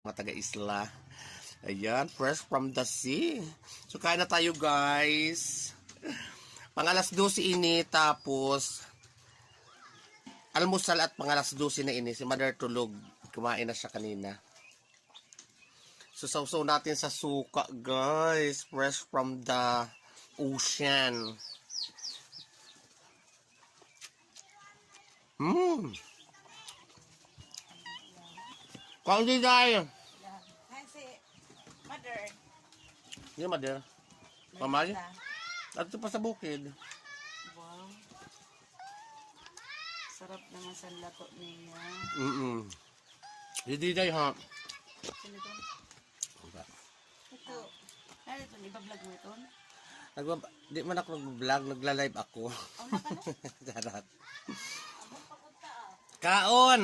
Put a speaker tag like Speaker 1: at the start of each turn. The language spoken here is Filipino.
Speaker 1: mga taga-isla. Ayan, fresh from the sea. So, kain na tayo, guys. Pang alas 12 ini, tapos almusal at pang alas 12 na ini. Si Mother tulog. Kumain na siya kanina. So, sausaw natin sa suka, guys. Fresh from the ocean. Kaunti tayo.
Speaker 2: Kasi, mother.
Speaker 1: Hindi, Mother. Pamay? At pa sa bukid.
Speaker 2: Wow. Sarap naman sa lato niya.
Speaker 1: Hindi tayo, ha?
Speaker 2: Sino ito? Ito. Ano ito? Iba-vlog mo ito?
Speaker 1: Di man ako nag-vlog, nagla-live ako.
Speaker 2: Ang na pala?
Speaker 1: Charot. Kaon!